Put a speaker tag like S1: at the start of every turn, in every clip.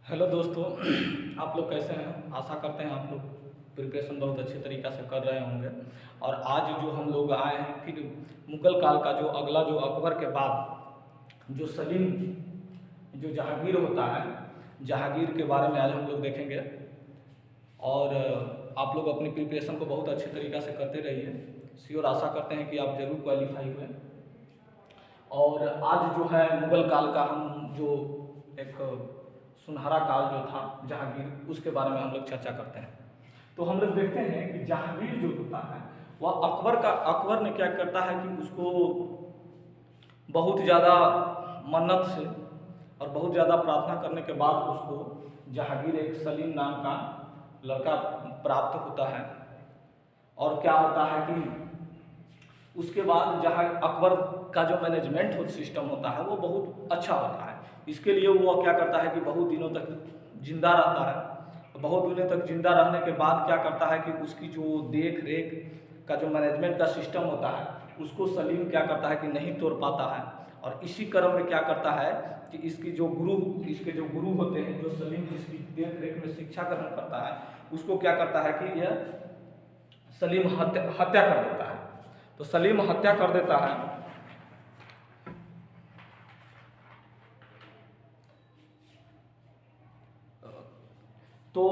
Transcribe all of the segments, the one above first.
S1: Hello दोस्तों। आप लोग कैसे हैं? आशा करते हैं आप लोग प्रिपरेशन बहुत अच्छे तरीक़ा से कर रहे होंगे। और आज जो हम लोग आए हैं फिर मुग़ल काल का जो अगला जो अकबर के बाद जो सलीम जो जहांगीर होता है, जहांगीर के बारे में आज हम लोग देखेंगे। और आप लोग अपनी प्रिपरेशन को बहुत अच्छे तरीक़ा से करते रहिए। श्योर आशा करते हैं कि आप ज़रूर क्वालिफाई हुए। और आज जो है मुग़ल काल का हम जो एक सुनहरा काल जो था जहांगीर, उसके बारे में हम लोग चर्चा करते हैं। तो हम लोग देखते हैं कि जहांगीर जो होता है वह अकबर ने क्या करता है कि उसको बहुत ज़्यादा मन्नत से और बहुत ज़्यादा प्रार्थना करने के बाद उसको जहांगीर एक सलीम नाम का लड़का प्राप्त होता है। और क्या होता है कि उसके बाद जहाँ अकबर का जो मैनेजमेंट सिस्टम होता है वो बहुत अच्छा होता है। इसके लिए वो क्या करता है कि बहुत दिनों तक जिंदा रहता है। बहुत दिनों तक जिंदा रहने के बाद क्या करता है कि उसकी जो देख रेख का जो मैनेजमेंट का सिस्टम होता है उसको सलीम क्या करता है कि नहीं तोड़ पाता है। और इसी क्रम में क्या करता है कि इसके जो गुरु होते हैं, जो सलीम जिसकी देख रेख में शिक्षा ग्रहण करता है, उसको क्या करता है कि यह सलीम हत्या कर देता है। तो सलीम हत्या कर देता है। तो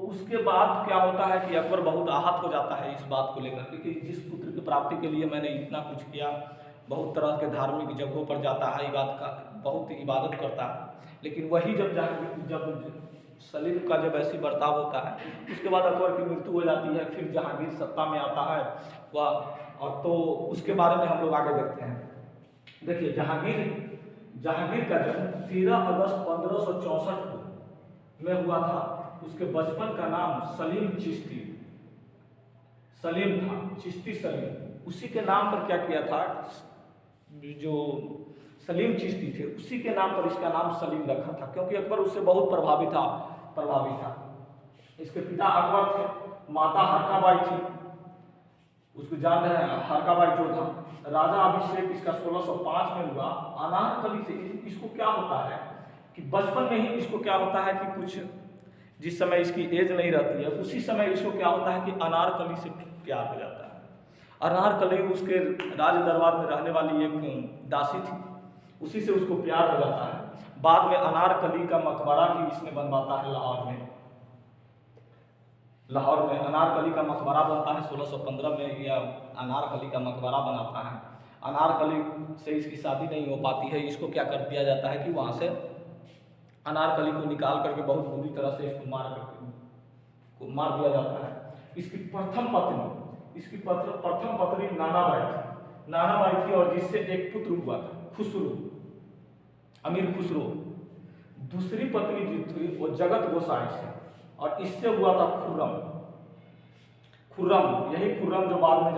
S1: उसके बाद क्या होता है कि अकबर बहुत आहत हो जाता है इस बात को लेकर, क्योंकि जिस पुत्र की प्राप्ति के लिए मैंने इतना कुछ किया, बहुत तरह के धार्मिक जगहों पर जाता है, बहुत इबादत करता है, लेकिन वही जब सलीम का जब ऐसी बर्ताव होता है उसके बाद अकबर की मृत्यु हो जाती है। फिर जहांगीर सत्ता में आता है वह, और तो उसके बारे में हम लोग आगे देखते हैं। देखिए जहांगीर का जन्म 13 अगस्त 1564 को में हुआ था। उसके बचपन का नाम सलीम था, चिश्ती सलीम। उसी के नाम पर क्या किया था, जो सलीम चिश्ती थे उसी के नाम पर इसका नाम सलीम रखा था, क्योंकि अकबर उससे बहुत प्रभावित था। इसके पिता अकबर थे, माता हरकाबाई थी। उसको जान रहे हैं, हरकाबाई जोधा। राजा अभिषेक इसका 1605 में हुआ। अनारकली से इसको क्या होता है कि बचपन में ही इसको क्या होता है कि कुछ जिस समय इसकी एज नहीं रहती है उसी समय इसको क्या होता है कि अनारकली से प्यार हो जाता है। अनारकली उसके राज दरबार में रहने वाली एक दासी थी, उसी से उसको प्यार हो जाता है। बाद में अनारकली का मकबरा भी इसने बनवाता है लाहौर में अनारकली का मकबरा बनता है 1615 में, या अनारकली का मकबरा बनाता है। अनारकली से इसकी शादी नहीं हो पाती है। इसको क्या कर दिया जाता है कि वहाँ से अनारकली को निकाल करके बहुत बुरी तरह से इसको मार दिया जाता है। इसकी प्रथम पत्नी नानाबाई थी, और जिससे एक पुत्र हुआ था, अमीर खुसरो। दूसरी पत्नी जो थी वो जगत गोसाई से, और इससे हुआ था यही खुर्रम जो बाद में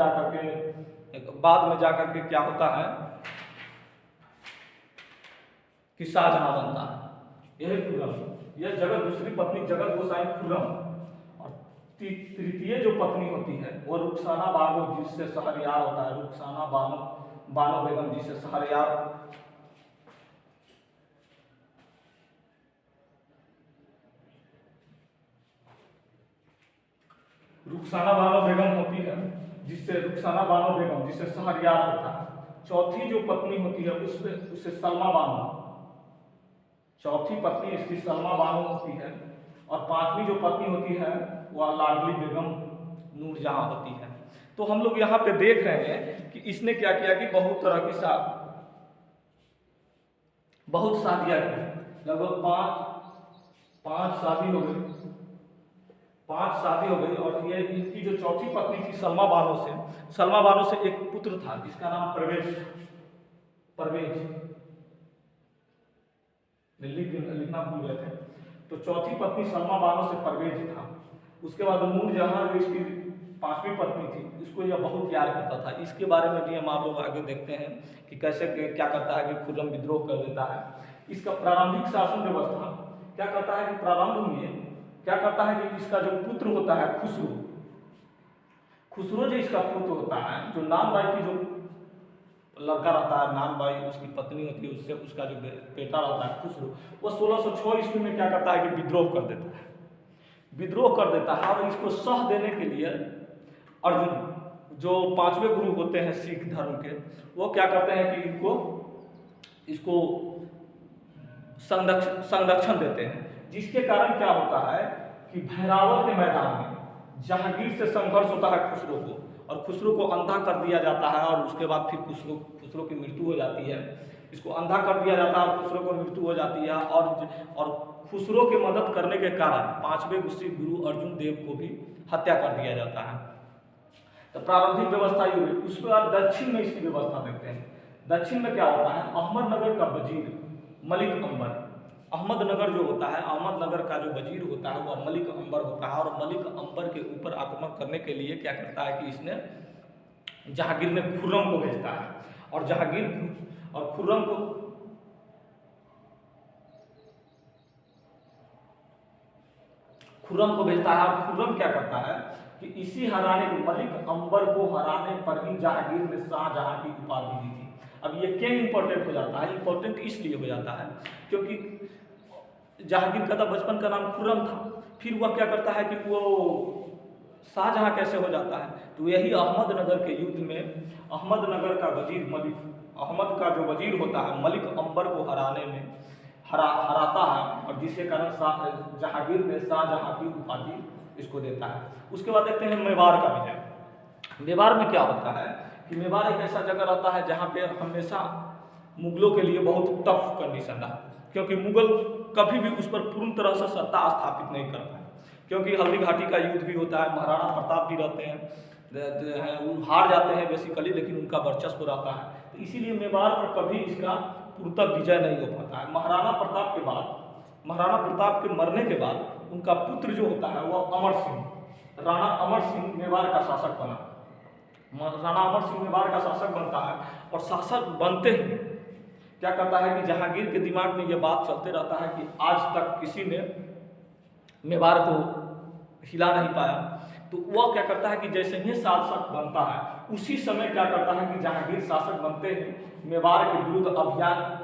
S1: जाकर के क्या होता है कि शाहजहां बनता है। यही खुर्रम, यह दूसरी पत्नी जगत गोसाई खुर्रम। और तृतीय जो पत्नी होती है वो रुखसाना बानो, जिससे शहरयार होता है, रुखसाना बानो बेगम, जिससे शहरयार रुखसाना बानो बेगम होती है, जिससे शहरयार होता है। चौथी जो पत्नी होती है उससे सलमा बानो, चौथी पत्नी इसकी सलमा बानो होती है। और पांचवी जो पत्नी होती है वह लाडली बेगम नूरजहां होती है। तो हम लोग यहाँ पे देख रहे हैं कि इसने क्या किया कि बहुत तरह की बहुत शादियां की, लगभग पांच शादी हो गई। और ये इनकी जो चौथी पत्नी थी सलमा बानो से एक पुत्र था जिसका नाम परवेज लिखना भूल गए थे। तो चौथी पत्नी सलमा बानो से परवेज था। उसके बाद नूरजहां जो इसकी पांचवी पत्नी थी, इसको यह बहुत प्यार करता था। इसके बारे में भी हम आप लोग आगे देखते हैं कि कैसे क्या करता है कि खुर्रम विद्रोह कर देता है। इसका प्रारंभिक शासन व्यवस्था क्या करता है कि प्रारंभ में क्या करता है कि इसका जो पुत्र होता है खुसरो जो इसका पुत्र होता है, जो नाम बाई की जो लड़का रहता है नान बाई, उसकी पत्नी होती है, उससे उसका जो बेटा रहता है खुसरो, वो 1606 ईस्वी में क्या करता है कि विद्रोह कर देता है। विद्रोह कर देता है और इसको सह देने के लिए अर्जुन जो 5वें गुरु होते हैं सिख धर्म के, वो क्या करते हैं कि इसको संरक्षण देते हैं, जिसके कारण क्या होता है कि भैरावल के मैदान में जहांगीर से संघर्ष होता है खुसरो को, और खुसरो को अंधा कर दिया जाता है, और उसके बाद फिर खुसरो की मृत्यु हो जाती है। इसको अंधा कर दिया जाता है और खुसरो को मृत्यु हो जाती है, और खुसरो की मदद करने के कारण 5वें गुरु अर्जुन देव को भी हत्या कर दिया जाता है। तो प्रारंभिक व्यवस्था ये हुई। उसके बाद दक्षिण में इसकी व्यवस्था देखते हैं। दक्षिण में क्या होता है, अहमदनगर का वजीर मलिक अंबर, अहमदनगर जो होता है, अहमदनगर का जो वजीर होता है वह मलिक अंबर होता है, और मलिक अंबर के ऊपर आक्रमण करने के लिए क्या करता है कि इसने जहांगीर ने खुर्रम को भेजता है, और जहांगीर और खुर्रम को भेजता है, और खुर्रम क्या करता है कि इसी हराने को, मलिक अंबर को हराने पर ही जहांगीर ने शाहजहां की उपाधि दी थी। अब ये क्यों इंपॉर्टेंट हो जाता है? इंपॉर्टेंट इसलिए हो जाता है क्योंकि जहांगीर का बचपन का नाम खुर्रम था, फिर वह क्या करता है कि वो शाहजहां कैसे हो जाता है? तो यही अहमदनगर के युद्ध में अहमदनगर का वजीर मलिक, अहमद का जो वजीर होता है मलिक अंबर को हराने में हराता है, और जिसके कारण जहांगीर ने शाहजहां की उपाधि इसको देता है। उसके बाद देखते हैं मेवाड़ का विजय। मेवाड़ में क्या होता है कि मेवाड़ एक ऐसा जगह रहता है जहाँ पे हमेशा मुगलों के लिए बहुत टफ कंडीशन रहा, क्योंकि मुगल कभी भी उस पर पूर्ण तरह से सत्ता स्थापित नहीं कर पाए, क्योंकि हल्दी घाटी का युद्ध भी होता है, महाराणा प्रताप भी रहते हैं, वो हार जाते हैं बेसिकली, लेकिन उनका वर्चस्व रहता है, तो इसीलिए मेवाड़ पर कभी इसका पूर्णतः विजय नहीं हो पाता है। महाराणा प्रताप के मरने के बाद उनका पुत्र जो होता है वह अमर सिंह, राणा अमर सिंह मेवाड़ का शासक बना। राणा अमर सिंह मेवाड़ का शासक बनता है, और शासक बनते ही क्या करता है कि जहांगीर के दिमाग में यह बात चलते रहता है कि आज तक किसी ने मेवाड़ को हिला नहीं पाया, तो वह क्या करता है कि जैसे ही शासक बनता है उसी समय क्या करता है कि जहांगीर शासक बनते ही मेवाड़ के विरुद्ध अभियान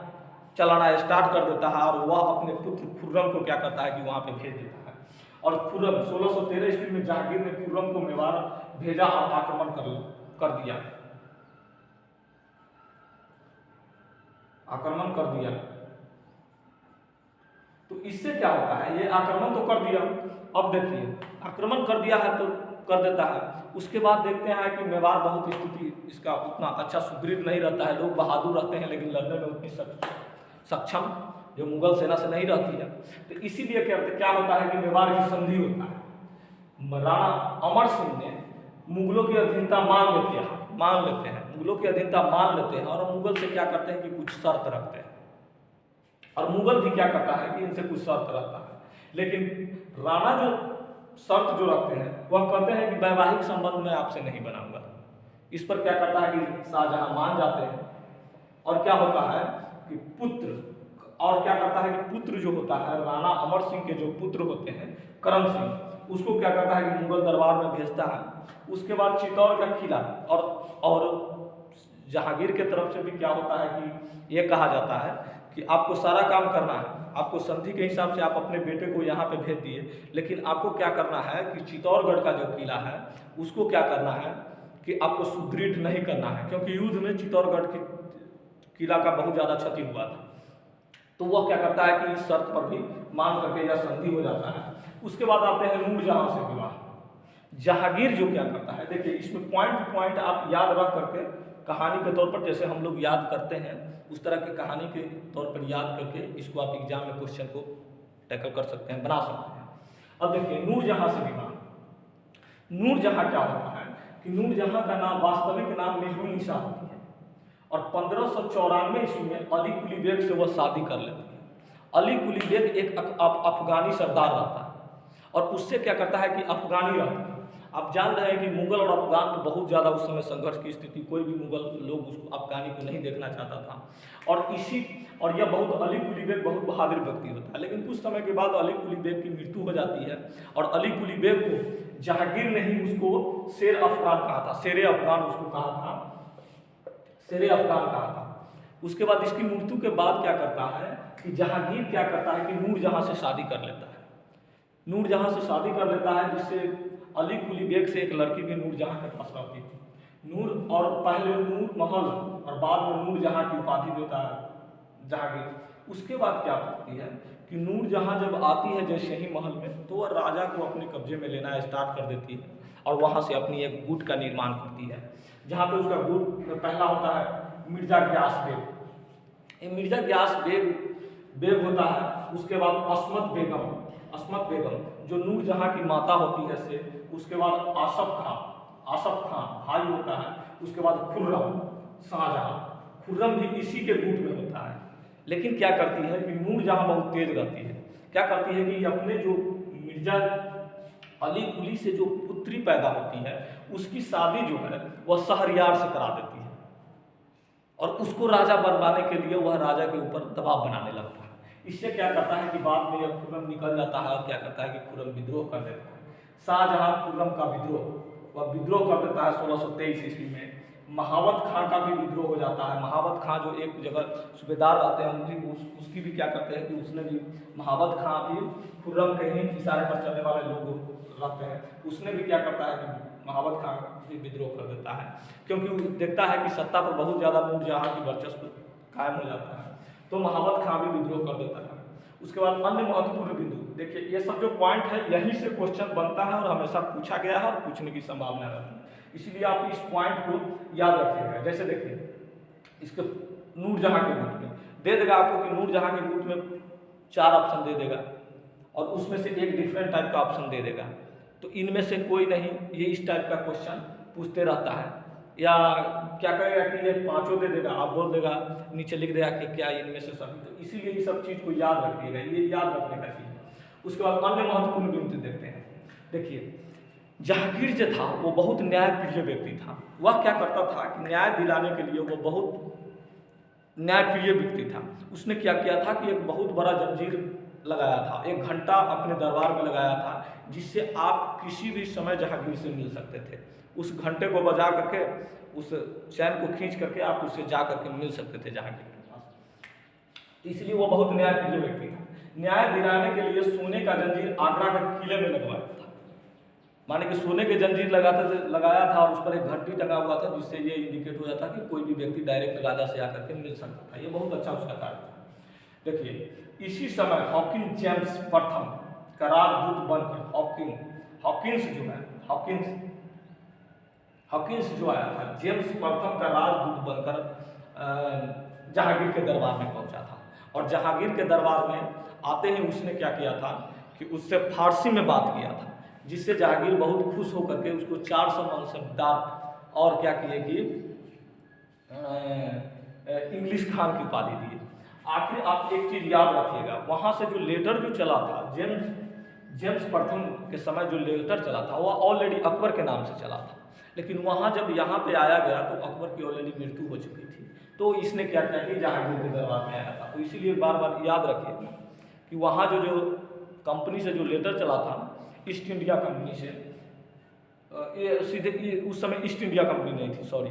S1: चलाना स्टार्ट कर देता है, और वह अपने पुत्र खुर्रम को क्या करता है कि वहाँ पे भेज देता है। और खुर्रम 1613 ईस्वी में जहांगीर ने खुर्रम को मेवाड़ भेजा और आक्रमण कर दिया। तो इससे क्या होता है, ये आक्रमण तो कर दिया, अब देखिए आक्रमण कर दिया है तो कर देता है, उसके बाद देखते हैं कि मेवाड़ बहुत स्थिति इसका उतना अच्छा सुदृढ़ नहीं रहता है, लोग बहादुर रहते हैं लेकिन लड़ने में उतनी सक्षम जो मुगल सेना से नहीं रहती है। तो इसीलिए क्या होता है कि मेवाड़ की संधि होता है। राणा अमर सिंह ने मुगलों की अधीनता मान लेते हैं, मुगलों की अधीनता मान लेते हैं, और मुगल से क्या करते हैं कि कुछ शर्त रखते हैं, और मुगल भी क्या करता है कि इनसे कुछ शर्त रखता है, लेकिन राणा जो शर्त जो रखते हैं वह कहते हैं कि वैवाहिक संबंध में आपसे नहीं बनाऊंगा। इस पर क्या करता है कि शाहजहां मान जाते हैं, और क्या होता है कि पुत्र जो होता है राणा अमर सिंह के जो पुत्र होते हैं करम सिंह, उसको क्या करता है कि मुगल दरबार में भेजता है। उसके बाद चित्तौड़ का किला, और जहांगीर के तरफ से भी क्या होता है कि ये कहा जाता है कि आपको सारा काम करना है, आपको संधि के हिसाब से आप अपने बेटे को यहाँ पे भेज दिए, लेकिन आपको क्या करना है कि चित्तौड़गढ़ का जो किला है उसको क्या करना है कि आपको सुदृढ़ नहीं करना है, क्योंकि युद्ध में चित्तौड़गढ़ के किला का बहुत ज़्यादा क्षति हुआ था। तो वह क्या करता है कि इस शर्त पर भी मान करके यह संधि हो जाता है। उसके बाद आते हैं नूरजहां से विवाह। जहांगीर जो क्या करता है, देखिए इसमें पॉइंट आप याद रख करके कहानी के तौर पर, जैसे हम लोग याद करते हैं उस तरह की कहानी के तौर पर याद करके इसको आप एग्जाम में क्वेश्चन को टैकल कर सकते हैं, बना सकते हैं। अब देखिए नूरजहां से विवाह। नूरजहां क्या होता है कि नूरजहां का नाम, वास्तविक नाम मेहरुनिसा होती है, और 1594 ईस्वी में अली कुली बेग से वह शादी कर लेती है। अली कुली बेग एक अफगानी सरदार रहता है, और उससे क्या करता है कि अफगानी रहता है। आप जान रहे हैं कि मुगल और अफगान में बहुत ज़्यादा उस समय संघर्ष की स्थिति, कोई भी मुगल लोग उसको अफगानी को नहीं देखना चाहता था, और यह बहुत अली कुली बेग बहुत बहादुर व्यक्ति होता है। लेकिन कुछ समय के बाद अली कुली बेग की मृत्यु हो जाती है, और अली कुली बेग को जहांगीर ने ही उसको शेर अफगान कहा था, शेर अफगान उसको कहा था, शेरे अफगान कहा था। उसके बाद इसकी मृत्यु के बाद क्या करता है कि जहांगीर क्या करता है कि नूरजहां से शादी कर लेता है। नूरजहां से शादी कर लेता है, जिससे अली कुली बेग से एक लड़की भी नूरजहां के पास रहती थी। नूर और पहले नूर महल और बाद में नूरजहां की उपाधि देता है जहांगीर। उसके बाद क्या होती है कि नूरजहां जब आती है जैसे ही महल में, तो वह राजा को अपने कब्जे में लेना स्टार्ट कर देती है और वहाँ से अपनी एक गुट का निर्माण करती है, जहाँ पे उसका गुट पहला होता है मिर्जा ग्यास बेग। ये मिर्जा ग्यास बेग होता है। उसके बाद अस्मत बेगम जो नूरजहां की माता होती है से। उसके बाद आसफ खां भाई होता है। उसके बाद खुर्रम शाहजहां, खुर्रम भी इसी के गुट में होता है। लेकिन क्या करती है कि नूरजहां बहुत तेज रहती है। क्या करती है कि अपने जो मिर्जा अली कुली से जो पुत्री पैदा होती है, उसकी शादी जो है वह शहरयार से करा देती है और उसको राजा बनवाने के लिए वह राजा के ऊपर दबाव बनाने लगता है। इससे क्या करता है कि बाद में यह खुर्रम निकल जाता है और क्या करता है कि खुर्रम विद्रोह कर देता है। शाहजहां खुर्रम का वह विद्रोह कर देता है 1623 ईस्वी में। महावत खां का भी विद्रोह हो जाता है। महावत खां जो एक जगह सूबेदार रहते हैं, उसकी भी क्या करते हैं कि उसने भी, महावत खां भी खुर्रम के ही इशारे पर चलने वाले लोग रहते हैं, उसने भी क्या करता है कि महावत खां भी विद्रोह कर देता है, क्योंकि वो देखता है कि सत्ता पर बहुत ज़्यादा नूरजहां की वर्चस्व कायम हो जाता है, तो महावत खां भी विद्रोह कर देता है। उसके बाद अन्य महत्वपूर्ण बिंदु देखिए, ये सब जो पॉइंट है यहीं से क्वेश्चन बनता है और हमेशा पूछा गया है और पूछने की संभावना रहती है, इसलिए आप इस पॉइंट को याद रखिएगा। जैसे देखिए इसके नूरजहां के गुट में दे देगा आपको कि नूरजहां के गुट में 4 ऑप्शन दे देगा और उसमें से एक डिफरेंट टाइप का ऑप्शन दे देगा, तो इनमें से कोई नहीं, ये इस टाइप का क्वेश्चन पूछते रहता है। या क्या करेगा कि ये 5 दे देगा, आप बोल देगा नीचे लिख देगा कि क्या इनमें से सभी, तो इसीलिए ये सब चीज़ को याद रखिएगा, ये याद रखने का चीज़ है। उसके बाद अन्य महत्वपूर्ण बिंदु देखते हैं। देखिए जहांगीर जो था वो बहुत न्यायप्रिय व्यक्ति था। वह क्या करता था कि न्याय दिलाने के लिए वो बहुत न्यायप्रिय व्यक्ति था। उसने क्या किया था कि एक बहुत बड़ा जंजीर लगाया था, 1 घंटा अपने दरबार में लगाया था, जिससे आप किसी भी समय जहांगीर से मिल सकते थे। उस घंटे को बजा करके, उस चैन को खींच करके आप उससे जा करके मिल सकते थे जहांगीर के पास। इसलिए वो बहुत न्यायप्रिय व्यक्ति था। न्याय दिलाने के लिए सोने का जंजीर आगरा के किले में लगवाया था। माने कि सोने के जंजीर लगाया था और उस पर एक घंटी टंगा हुआ था, जिससे ये इंडिकेट हो जाता कि कोई भी व्यक्ति डायरेक्ट राजा से आकर के मिल सकता था। ये बहुत अच्छा उसका कार्य था। देखिए इसी समय हॉकिंस जेम्स प्रथम का राजदूत बनकर हॉकिंस जो आया था, जेम्स प्रथम का राजदूत बनकर जहांगीर के दरबार में पहुंचा था। और जहांगीर के दरबार में आते ही उसने क्या किया था कि उससे फारसी में बात किया था, जिससे जहांगीर बहुत खुश होकर के उसको 400 मनसबदार और क्या किए कि इंग्लिश खान की उपाधि दी। आखिर आप एक चीज़ याद रखिएगा, वहाँ से जो लेटर जो चला था जेम्स प्रथम के समय जो लेटर चला था वह ऑलरेडी अकबर के नाम से चला था, लेकिन वहाँ जब यहाँ पे आया गया तो अकबर की ऑलरेडी मृत्यु हो चुकी थी। तो इसने क्या किया कि जहांगीर के दरबार में आया था। तो इसीलिए बार बार याद रखिएगा कि वहाँ जो कंपनी से जो लेटर चला था, ईस्ट इंडिया कंपनी से, ये सीधे उस समय ईस्ट इंडिया कंपनी नहीं थी, सॉरी,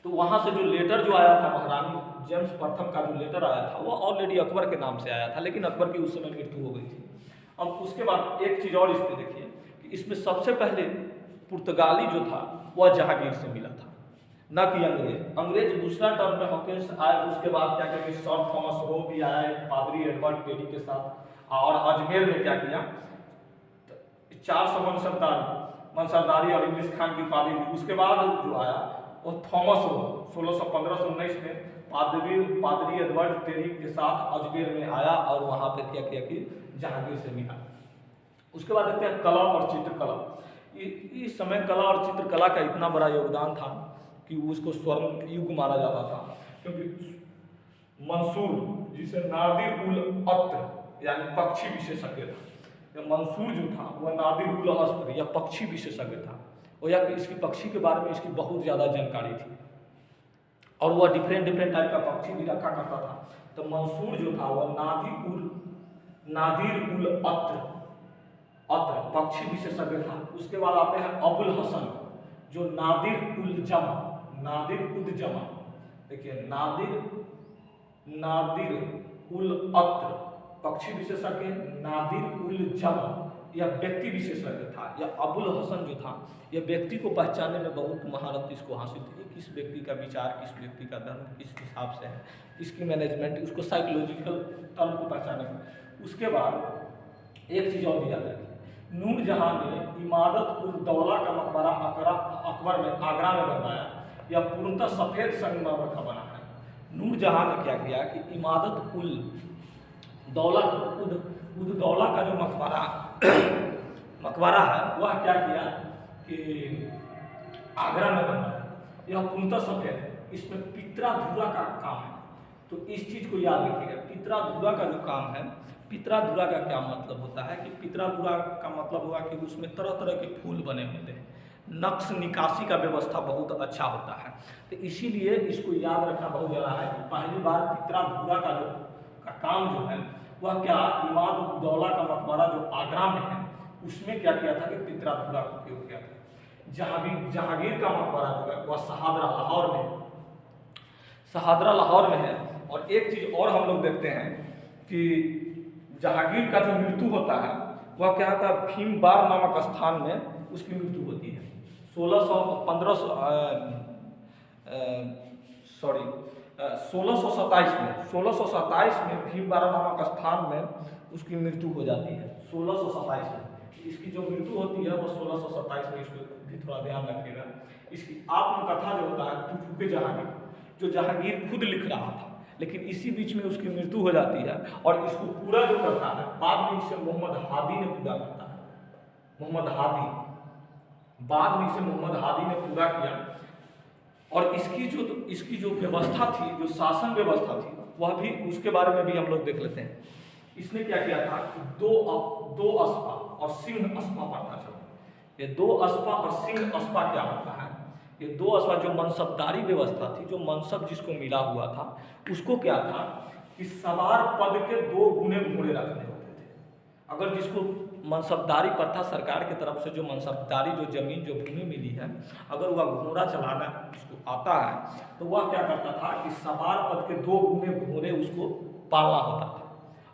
S1: तो वहाँ से जो लेटर जो आया था महारानी जेम्स प्रथम का जो लेटर आया था वो ऑलरेडी अकबर के नाम से आया था, लेकिन अकबर की उस समय मृत्यु हो गई थी। अब उसके बाद एक चीज़ और इस पर देखिए कि इसमें सबसे पहले पुर्तगाली जो था वह जहांगीर से मिला था, न कि अंग्रेज दूसरा टर्म में हॉकिंस आए। उसके बाद क्या किया कि सर थॉमस रो भी आए पादरी एडवर्ड टेरी के साथ, और अजमेर में क्या किया 400 मनसबदारी और इंग्लिश खान की उपाधि दी। उसके बाद जो आया वो थॉमस रो 1615-19 में पादरी एडवर्ड टेरी के साथ अजमेर में आया और वहाँ पर क्या किया कि जहांगीर से मिला। उसके बाद देखते हैं कला और चित्रकला। इस समय कला और चित्रकला का इतना बड़ा योगदान था कि उसको स्वर्ण युग माना जाता था, क्योंकि मंसूर जिसे नादिर उल अत्र यानी पक्षी विशेषज्ञ था, मंसूर जो था वह नादिर उल अस्त्र या पक्षी विशेषज्ञ था, और या इसकी पक्षी के बारे में इसकी बहुत ज़्यादा जानकारी थी और वह डिफरेंट टाइप का पक्षी भी रखा करता था। तो मंसूर जो था वह नादिर उल अत्र पक्षी विशेषज्ञ था। उसके बाद आते हैं अबुल हसन जो नादिर उल जम नादिर उद जमा, देखिए नादिर उल अत्र पक्षी विशेषज्ञ, नादिर उल जमा यह व्यक्ति विशेषज्ञ था। यह अबुल हसन जो था यह व्यक्ति को पहचानने में बहुत महारत इसको हासिल थी, किस व्यक्ति का विचार, किस व्यक्ति का धर्म किस हिसाब से है, इसकी मैनेजमेंट, उसको साइकोलॉजिकल टर्म को पहचाने में। उसके बाद एक चीज़ और भी याद रखिए, नूरजहां ने इमादत उल दौला का मकबरा अकबर में आगरा में बनवाया। यह पूर्णतः सफ़ेद संगमरमर का बना है। नूरजहां ने क्या किया कि इमादत उल दौला उद दौला का जो मकबरा है वह क्या किया कि आगरा में बनवाया। यह पूर्णतः सफ़ेद है, इसमें पितरा धुरा का काम है। तो इस चीज़ को याद रखिएगा, पितरा धुरा का जो काम है, पितरा धुरा का क्या मतलब होता है कि पितरा धुरा का मतलब हुआ कि उसमें तरह तरह के फूल बने होते हैं, नक्श निकासी का व्यवस्था बहुत अच्छा होता है। तो इसीलिए इसको याद रखना बहुत ज़्यादा है कि पहली बार पितरा धुरा का काम जो है वह क्या इमाद उद दौला का मकबरा जो आगरा में है उसमें क्या किया था कि पितरा धुरा का उपयोग किया था। जहांगीर का मकबरा जो है वह शहादरा लाहौर में है। और एक चीज़ और हम लोग देखते हैं कि जहांगीर का जो मृत्यु होता है वह क्या होता है, भीमबार नामक स्थान में उसकी मृत्यु होती है 1627 में भीमबार नामक स्थान में उसकी मृत्यु हो जाती है 1627 में। इसकी जो मृत्यु होती है वो 1627 में, इसको भी थोड़ा ध्यान रखिएगा। इसकी आत्मकथा जो होता है तुझुके जहांगीर, जो जहांगीर खुद लिख रहा था, लेकिन इसी बीच में उसकी मृत्यु हो जाती है। और इसको पूरा जो करता है बाद में इसे मोहम्मद हादी ने पूरा करता है। बाद में इसे मोहम्मद हादी ने पूरा किया। और इसकी जो व्यवस्था थी, जो शासन व्यवस्था थी, वह भी उसके बारे में भी हम लोग देख लेते हैं। इसने क्या किया था कि दो अस्पा और सिंह अस्पा पड़ता चला। ये दो अस्पा और सिंह अस्पा क्या होता है, ये दो अस्पा जो मनसबदारी व्यवस्था थी, जो मनसब जिसको मिला हुआ था उसको क्या था कि सवार पद के 2 गुने घोड़े रखने होते थे। अगर जिसको मनसबदारी प्रथा सरकार की तरफ से जो मनसबदारी जो जमीन जो भूमि मिली है, अगर वह घोड़ा चलाना उसको आता है तो वह क्या करता था कि सवार पद के 2 गुने घोड़े उसको पालना होता था।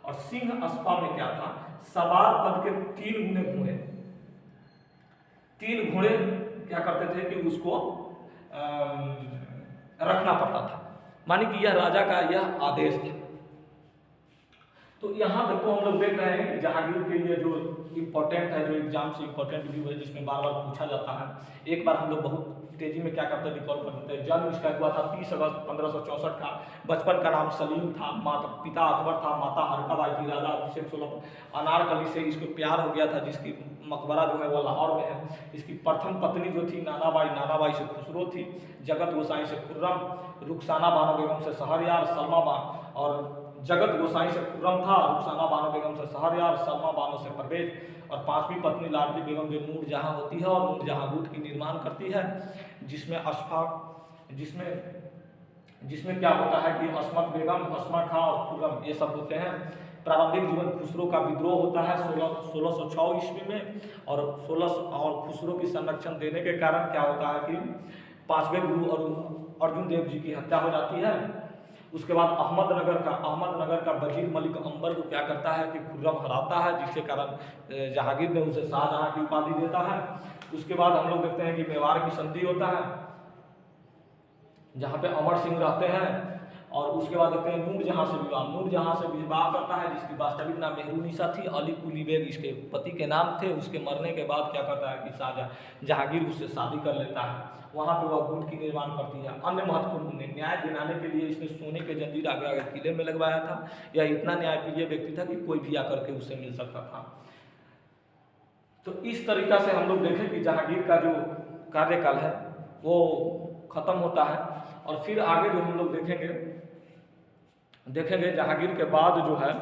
S1: और सिंह अस्पा में क्या था, सवार पद के 3 गुने घोड़े, 3 घोड़े क्या करते थे कि उसको रखना पड़ता था, मानी कि यह राजा का यह आदेश था। तो यहाँ देखो हम लोग देख रहे हैं कि जहांगीर के लिए जो इम्पोर्टेंट है, जो एग्जाम से इम्पोर्टेंट भी है, जिसमें बार बार पूछा जाता है। एक बार हम लोग बहुत तेजी में क्या करते हैं, रिकॉल कर देते हैं। जन्म इसका हुआ था 30 अगस्त 1564 का। बचपन का नाम सलीम था, पिता अकबर था, माता हरकाबाई थी, राजा अभिषेक 16। अनारकली से इसको प्यार हो गया था, जिसकी मकबरा जो है वो लाहौर में है। इसकी प्रथम पत्नी जो थी नानाबाई से खुसरो थी, जगत गोसाई से खुर्रम, रुखसाना बानो बेगम से शहरयार, सलमा बानो, और जगत गोसाई से खुर्रम था, रुखसाना बानो बेगम से शहरयार, सलमा बानो से परवेज। और 5वीं पत्नी लाडली बेगम जो नूरजहां होती है, और नूरजहां गुट की निर्माण करती है, जिसमें क्या होता है कि अस्मत बेगम, अस्मा खां और खुर्रम ये सब होते हैं। प्रारंभिक जीवन खुसरो का विद्रोह होता है 1606 ईस्वी में। और खुसरो की संरक्षण देने के कारण क्या होता है कि 5वें गुरु अर्जुन देव जी की हत्या हो जाती है। उसके बाद अहमदनगर का वजीर मलिक अंबर को क्या करता है कि खुर्रम हराता है, जिसके कारण जहांगीर ने उसे शाहजहां की उपाधि देता है। उसके बाद हम लोग देखते हैं कि मेवाड़ की संधि होता है, जहाँ पे अमर सिंह रहते हैं। और उसके बाद देखते हैं नूरजहां से विवाह करता है, जिसकी वास्तविक नाम मेहरुनिसा थी। अली कुली बेग इसके पति के नाम थे। उसके मरने के बाद क्या करता है कि जहांगीर उससे शादी कर लेता है। वहाँ पे वह गुट की निर्माण करती है। अन्य महत्वपूर्ण न्याय दिलाने के लिए इसने सोने के जंजीर आगरा के किले में लगवाया था। यह इतना न्यायप्रिय व्यक्ति था कि कोई भी आकर के उससे मिल सकता था। तो इस तरीका से हम लोग देखें कि जहांगीर का जो कार्यकाल है वो खत्म होता है। और फिर आगे जो हम लोग देखेंगे जहांगीर के बाद जो है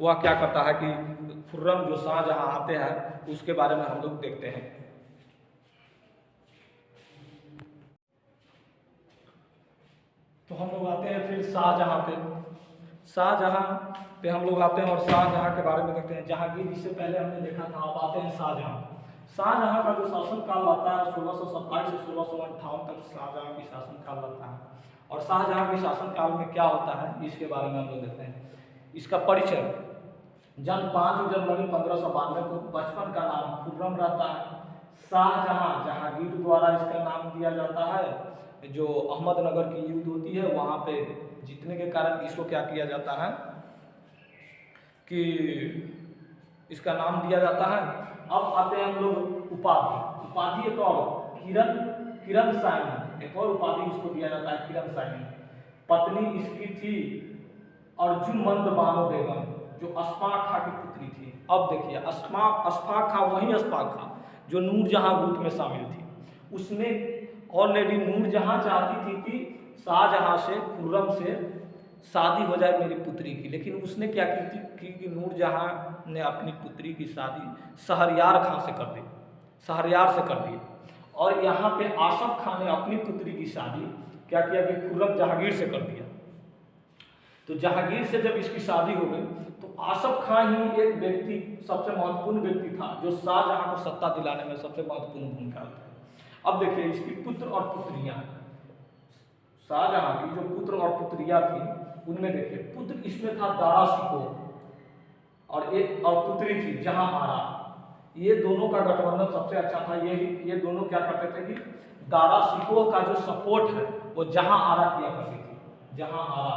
S1: वह क्या करता है कि खुर्रम जो शाहजहां आते हैं उसके बारे में हम लोग देखते हैं। तो हम लोग आते हैं फिर शाहजहां पे हम लोग आते हैं और शाहजहां के बारे में देखते हैं। जहांगीर इससे पहले हमने देखा था, अब आते हैं शाहजहां का जो शासन काल रहता है 1627 से 1658 तक शाहजहां की शासन काल रहता है। और शाहजहां के शासन काल में क्या होता है इसके बारे में हम लोग देखते हैं। इसका परिचय, जन्म 5 जनवरी 1592 को, बचपन का नाम खुर्रम रहता है। शाहजहां जहांगीर द्वारा इसका नाम दिया जाता है। जो अहमदनगर की युद्ध होती है वहाँ पे जीतने के कारण इसको क्या किया जाता है कि इसका नाम दिया जाता है। अब आते हैं हम लोग उपाधि। उपाधि एक और किरण साइनी, एक और उपाधि इसको दिया जाता है किरण साइनी। पत्नी इसकी थी अर्जुमंद बानो बेगम, जो अस्फाक खां की पुत्री थी। अब देखिए अस्फाक खां वही अस्फाक खां जो नूरजहां गुट में शामिल थी। उसने ऑलरेडी नूरजहां चाहती थी कि शाहजहां से, खुर्रम से शादी हो जाए मेरी पुत्री की, लेकिन उसने क्या की थी कि नूरजहां ने अपनी पुत्री की शादी शहरयार खां से कर दी, शहरयार से कर दी। और यहाँ पे आसफ खां ने अपनी पुत्री की शादी क्या किया कि खुर्रम जहांगीर से कर दिया। तो जहांगीर से जब इसकी शादी हो गई तो आसफ खां ही एक व्यक्ति, सबसे महत्वपूर्ण व्यक्ति था जो शाहजहां को सत्ता दिलाने में सबसे महत्वपूर्ण भूमिका होता है। अब देखिए इसकी पुत्र और पुत्रियां, शाहजहां की जो पुत्र और पुत्रियां थी उनमें देखिए पुत्र इसमें था दारा शिकोह और एक और पुत्री थी जहां आरा। ये दोनों का गठबंधन सबसे अच्छा था। ये दोनों क्या करते थे कि दारा शिकोह का जो सपोर्ट है वो जहां आरा किया करती थी, जहां आरा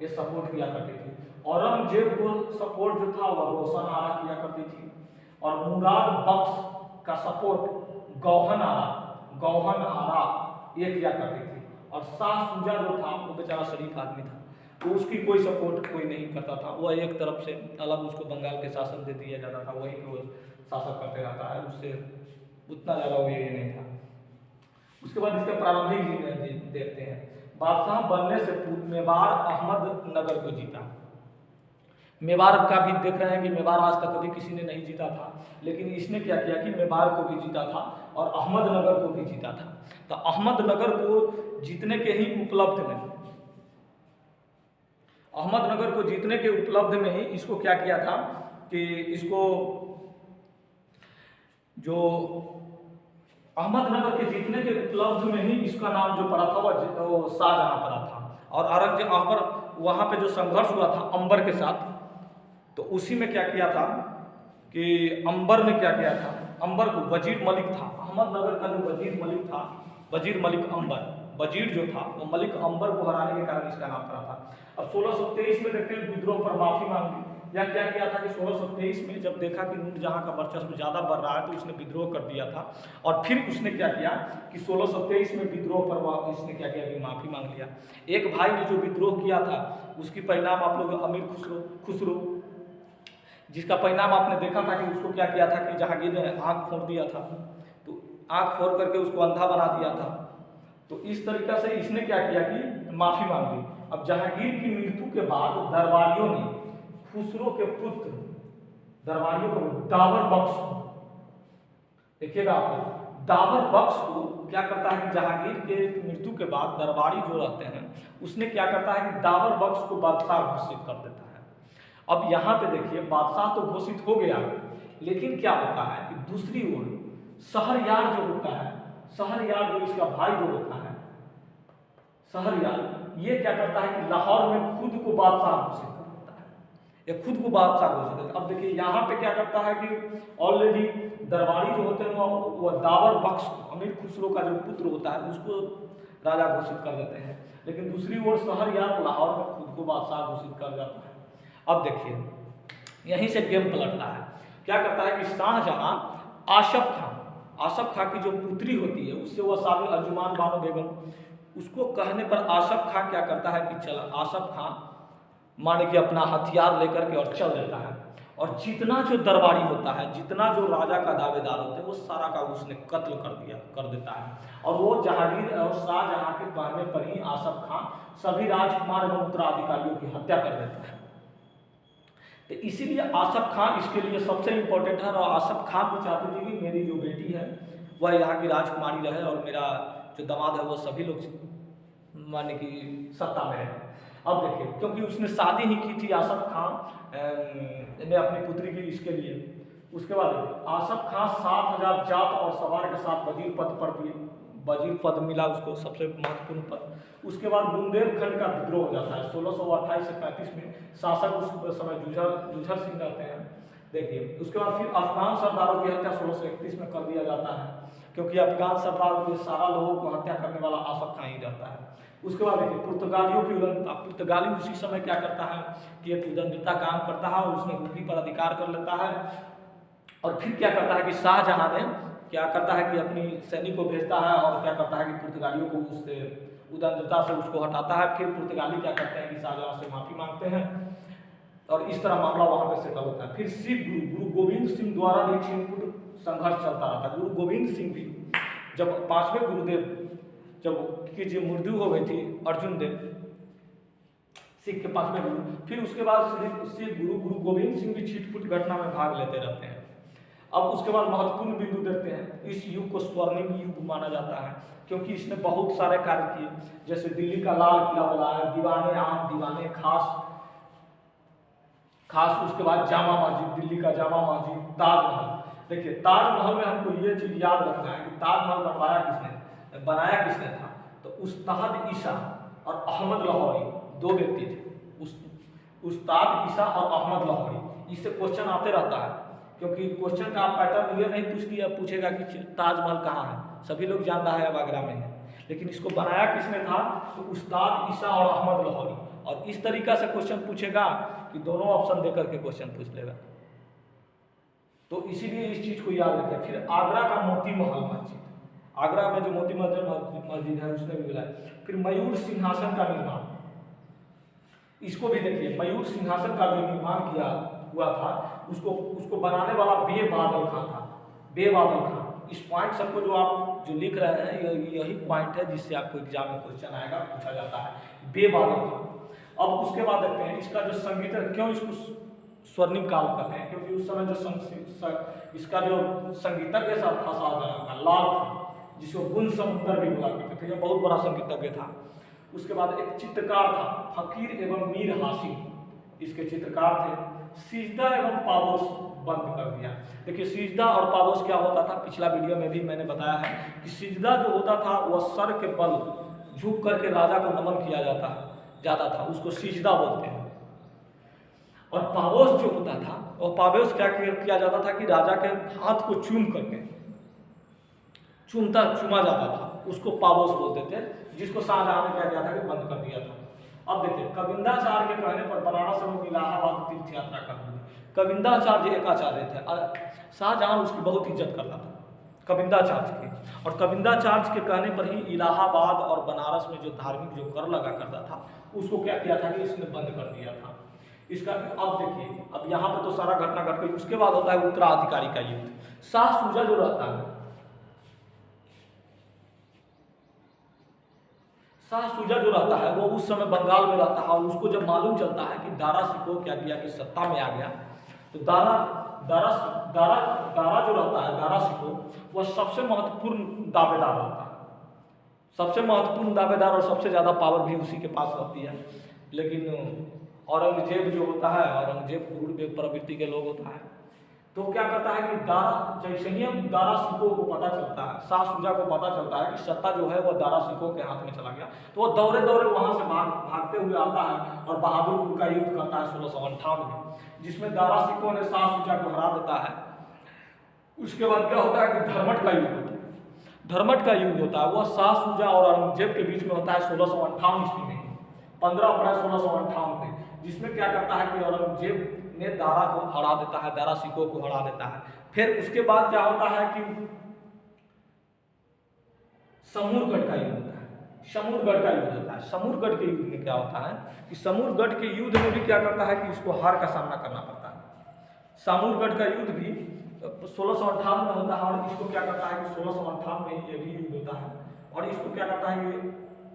S1: ये सपोर्ट किया करती थी। औरंगजेब को सपोर्ट जो था वह रोशन आरा किया करती थी। और मुराद बख्श का सपोर्ट गौहन आरा ये किया करती थी। और शाह शुजा जो था वो बेचारा शरीफ आदमी था, तो उसकी कोई सपोर्ट कोई नहीं करता था। वह एक तरफ से अलग उसको बंगाल के शासन दे दिया जाता था, वही को शासन करते रहता है, उससे उतना ज़्यादा वो ये नहीं था। उसके बाद इसके प्रारंभिक दिन देखते हैं। बादशाह बनने से पूर्व मेवाड़ अहमदनगर को जीता। मेवाड़ का भी देख रहे हैं कि मेवाड़ आज तक कभी किसी ने नहीं जीता था, लेकिन इसने क्या किया कि मेवाड़ को भी जीता था और अहमदनगर को भी जीता था। तो अहमदनगर को जीतने के ही उपलब्ध में, अहमदनगर को जीतने के उपलब्ध में ही इसको क्या किया था कि इसको जो अहमदनगर के जीतने के उपलब्ध में ही इसका नाम जो पड़ा था वो शाहजहां पड़ा था। और औरंगजेब अकबर वहाँ पे जो संघर्ष हुआ था अंबर के साथ, तो उसी में क्या किया था कि अंबर ने क्या किया था, अंबर को वजीर मलिक था, अहमदनगर का जो वजीर मलिक था, वजीर मलिक अंबर, वजीर जो था वो मलिक अंबर को हराने के कारण इसका नाम पड़ा था। अब 1623 में देखते हैं विद्रोह पर माफी मांगी। या क्या किया था कि 1623 में जब देखा कि नूरजहां का वर्चस्व ज़्यादा बढ़ रहा है तो उसने विद्रोह कर दिया था। और फिर उसने क्या किया कि 1623 में विद्रोह पर इसने क्या किया कि माफ़ी मांग लिया। एक भाई ने जो विद्रोह किया था उसकी परिणाम आप लोग अमीर खुसरो, जिसका परिणाम आपने देखा था कि उसको क्या किया था कि जहांगीर ने आँख फोड़ दिया था, तो आँख फोड़ करके उसको अंधा बना दिया था। तो इस तरीक़ा से इसने क्या किया कि माफ़ी मांग ली। अब जहांगीर की मृत्यु के बाद दरबारियों ने खुसरो के पुत्र, दरबारियों को दावर बख्श, देखिएगा आप, दावर बख्श को क्या करता है कि जहांगीर के मृत्यु के बाद दरबारी जो रहते हैं उसने क्या करता है कि दावर बख्श को बादशाह घोषित कर देता है। अब यहाँ पे देखिए बादशाह तो घोषित हो गया, लेकिन क्या होता है कि दूसरी ओर शहरयार जो होता है, शहरयार जो इसका भाई जो होता है शहरयार, ये क्या करता है कि लाहौर में खुद को बादशाह घोषित कर देता है, ये खुद को बादशाह घोषित करता है। अब देखिए यहाँ पे क्या करता है कि ऑलरेडी दरबारी जो होते हैं वो दावर बख्श, अमीर खुसरो का जो पुत्र होता है उसको राजा घोषित कर देते हैं, लेकिन दूसरी ओर शहरयार लाहौर में खुद को बादशाह घोषित कर जाता है। अब देखिए यहीं से गेम पलटता है। क्या करता है कि शाहजहां आसफ खां की जो पुत्री होती है उससे वह शादी अर्जुमान बानो बेगम, उसको कहने पर आसफ खां क्या करता है कि चल, आसफ खां माने कि अपना हथियार लेकर के और चल देता है। और जितना जो दरबारी होता है, जितना जो राजा का दावेदार होते हैं वो सारा का उसने कत्ल कर देता है। और वो जहांगीर और शाहजहां के कहने पर ही आसफ खां सभी राजकुमार एवं उत्तराधिकारियों की हत्या कर देता है। तो इसीलिए आसफ खां इसके लिए सबसे इम्पोर्टेंट है। और आसफ खां भी चाहती थी कि मेरी जो बेटी है वह यहाँ की राजकुमारी रहे और मेरा जो दामाद है वो सभी लोग माने कि सत्ता में है। अब देखिए क्योंकि उसने शादी ही की थी आसफ खां ने अपनी पुत्री की इसके लिए, उसके बाद आसफ खां 7,000 जात और सवार के साथ वजीर पद पर भी वजीर पद मिला उसको, सबसे महत्वपूर्ण पद। उसके बाद बुंदेलखंड का विद्रोह हो जाता है 1628 से 35 में। शासक उस समय जुझर सिंह रहते हैं। देखिए उसके बाद फिर अफगान सरदारों की हत्या 1631 में कर दिया जाता है, क्योंकि अफगान सरदारों के सारा लोगों को हत्या करने वाला आसफ खां ही रहता है। उसके बाद देखिए पुर्तगालियों की उदंता। पुर्तगाली उसी समय क्या करता है कि एक उदंता काम करता है और उसने यूपी पर अधिकार कर लेता है। और फिर क्या करता है कि शाहजहां ने क्या करता है कि अपनी सैनिक को भेजता है और क्या करता है कि पुर्तगालियों को उससे उदंता से उसको हटाता है। फिर पुर्तगाली क्या करते हैं कि शाहजहां से माफी मांगते हैं और इस तरह मामला वहां पे सेटल होता है। फिर सिख गुरु गोविंद सिंह द्वारा भी छिटपुट संघर्ष चलता रहता है। गुरु गोविंद सिंह भी जब 5वें गुरुदेव जब की जो मृत्यु हो गई थी अर्जुन देव सिख के 5वें गुरु, फिर उसके बाद सिख गुरु गोविंद सिंह भी छिटपुट घटना में भाग लेते रहते हैं। अब उसके बाद महत्वपूर्ण बिंदु देखते हैं। इस युग को स्वर्णिम युग माना जाता है, क्योंकि इसने बहुत सारे कार्य किए, जैसे दिल्ली का लाल किला बनाया, दीवाने आम, दीवाने खास, उसके बाद जामा मस्जिद, दिल्ली का जामा मस्जिद, ताजमहल। देखिए ताजमहल में हमको ये चीज याद रखना है कि ताजमहल बनाया किसने था, तो उस्ताद ईसा और अहमद लाहौरी, दो व्यक्ति थे, उस्ताद ईसा और अहमद लाहौरी। इससे क्वेश्चन आते रहता है, क्योंकि क्वेश्चन का पैटर्न ये नहीं पूछेगा कि ताजमहल कहाँ है, सभी लोग जान रहा है अब आगरा में है, लेकिन इसको बनाया किसने था, तो उस्ताद ईसा और अहमद लाहौरी। और इस तरीका से क्वेश्चन पूछेगा कि दोनों ऑप्शन देकर के क्वेश्चन पूछ लेगा, तो इसीलिए इस चीज को याद रखें। फिर आगरा का मोती महल मस्जिद, आगरा में जो मोती मस्जिद है उसने भी बुलाया। फिर मयूर सिंहासन का निर्माण, इसको भी देखिए, मयूर सिंहासन का जो निर्माण किया हुआ था उसको बनाने वाला बेबादल खां था, बेबादल खां। इस पॉइंट सबको जो आप जो लिख रहे हैं यही पॉइंट है जिससे आपको एग्जाम में क्वेश्चन आएगा, पूछा जाता है, बेबादल खां। अब उसके बाद देखते हैं इसका जो संगीत है, क्यों इसको स्वर्णिम काल कहते हैं, क्योंकि उस समय जो इसका जो संगीतज्ञ था शाहजहां का, लाल खां, जिसको गुल समुंदर भी बोला करते थे, यह बहुत बड़ा संगीतज्ञ था। उसके बाद एक चित्रकार था, फकीर एवं मीर हाशिम, इसके चित्रकार थे। सिजदा एवं पाबोस बंद कर दिया। देखिए सिजदा और पाबोस क्या होता था, पिछला वीडियो में भी मैंने बताया है कि सिजदा जो होता था वह सर के बल झुक करके राजा को नमन किया जाता था, उसको सिजदा बोलते हैं। और पाबोस जो होता था, और पाबोस क्या किया जाता था कि राजा के हाथ को चूमा जाता था, उसको पाबोस बोलते थे, जिसको शाहजहां ने क्या किया था कि बंद कर दिया था। अब देखिए कविंदाचार्य के कहने पर बनारस एवं इलाहाबाद तीर्थ यात्रा कर दी। कविंदाचार्य एक आचार्य थे, शाहजहां उसकी बहुत इज्जत करता था कविंदाचार्य की, और कविंदाचार्य के कहने पर ही इलाहाबाद और बनारस में जो धार्मिक जो कर लगा करता था उसको क्या किया था कि इसने बंद कर दिया था इसका। अब देखिए अब यहाँ पे तो सारा घटना घट गई। उसके बाद होता है उत्तराधिकारी का युद्ध। शाह शुजा जो रहता है, शाह शुजा जो रहता है वो उस समय बंगाल में रहता है, और उसको जब मालूम चलता है कि दारा शिकोह क्या किया कि सत्ता में आ गया, तो दारा जो रहता है, दारा शिकोह, वह सबसे महत्वपूर्ण दावेदार रहता है, सबसे महत्वपूर्ण दावेदार, और सबसे ज़्यादा पावर भी उसी के पास होती है। लेकिन औरंगजेब जो होता है, औरंगजेब क्रूर प्रवृत्ति के लोग होता है, तो क्या करता है कि जैसे ही हम दारा शिकोह को पता चलता है, शाह शुजा को पता चलता है कि सत्ता जो है वह दारा शिकोह के हाथ में चला गया, तो वह दौड़े वहां से भागते हुए आता है और बहादुरपुर का युद्ध करता है 1658 में, जिसमें दारा शिकोह ने शाह शुजा को हरा देता है। उसके बाद क्या होता है कि धर्मट का युद्ध होता है। धर्मट का युद्ध होता है वह शाह शुजा और औरंगजेब के बीच में होता है 1658 ईस्वी में, 15 अप्रैल 1658 में, जिसमें क्या करता है कि औरंगजेब ने दारा को हरा देता है, दारा शिकोह को हरा देता है। फिर उसके बाद क्या होता है कि समूरगढ़ का युद्ध होता है, समूरगढ़ का युद्ध होता है। समूरगढ़ के युद्ध में क्या होता है कि समूरगढ़ के युद्ध में भी क्या करता है कि इसको हार का सामना करना पड़ता है। समूरगढ़ का युद्ध भी 1658 में होता है, और इसको क्या करता है कि 1658 में ये भी युद्ध होता है, और इसको क्या करता है कि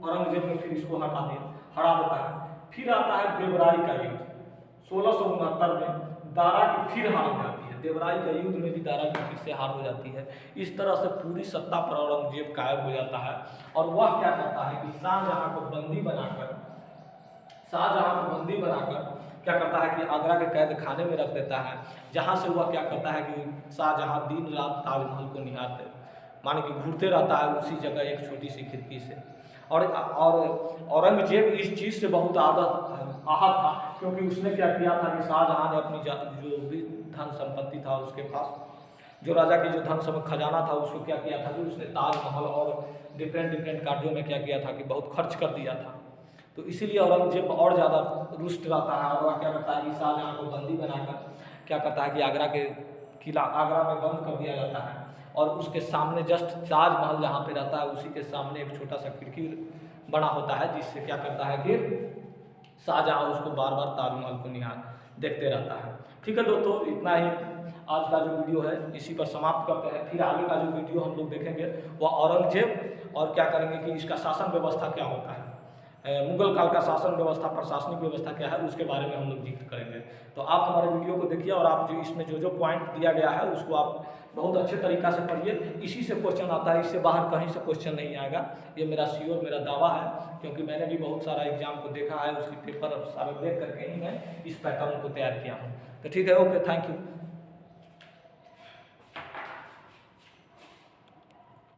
S1: औरंगजेब ने फिर इसको हरा देता है। फिर आता है देवराई का युद्ध 1669 में, दारा की फिर हार हो जाती है। देवराई का युद्ध में भी दारा की फिर से हार हो जाती है। इस तरह से पूरी सत्ता पर औरंगजेब कायम हो जाता है, और वह क्या करता है कि शाहजहां को बंदी बनाकर क्या करता है कि आगरा के कैद खाने में रख देता है, जहाँ से वह क्या करता है कि शाहजहाँ दिन रात ताजमहल को निहारते, माने कि घूरते रहता है उसी जगह एक छोटी सी खिड़की से। और औरंगजेब इस चीज़ से बहुत आहत था, क्योंकि उसने क्या किया था कि शाहजहाँ ने अपनी जो भी धन संपत्ति था उसके पास, जो राजा की जो धन खजाना था, उसको क्या किया था कि उसने ताजमहल और डिफरेंट कार्यों में क्या किया था कि बहुत खर्च कर दिया था। तो इसीलिए औरंगजेब और ज़्यादा रुष्ट रहता है और वह क्या करता है कि शाहजहाँ को बंदी बनाकर क्या करता है कि आगरा के किला आगरा में बंद कर दिया जाता है, और उसके सामने जस्ट ताजमहल जहाँ पे रहता है उसी के सामने एक छोटा सा खिड़की बना होता है, जिससे क्या करता है कि शाहजहाँ उसको बार बार ताजमहल को निहार देखते रहता है। ठीक है दोस्तों, इतना ही आज का जो वीडियो है इसी पर समाप्त करते हैं। फिर आगे का जो वीडियो हम लोग देखेंगे वह औरंगजेब और क्या करेंगे कि इसका शासन व्यवस्था क्या होता है, मुगल काल का शासन व्यवस्था, प्रशासनिक व्यवस्था क्या है, उसके बारे में हम लोग जिक्र करेंगे। तो आप हमारे वीडियो को देखिए और आप जो इसमें जो पॉइंट दिया गया है उसको आप बहुत अच्छे तरीक़ा से पढ़िए। इसी से क्वेश्चन आता है, इससे बाहर कहीं से क्वेश्चन नहीं आएगा, ये मेरा श्योर मेरा दावा है, क्योंकि मैंने भी बहुत सारा एग्जाम को देखा है, उसकी पेपर सारे देख करके ही मैं इस पैटर्न को तैयार किया हूँ। तो ठीक है, ओके, थैंक यू।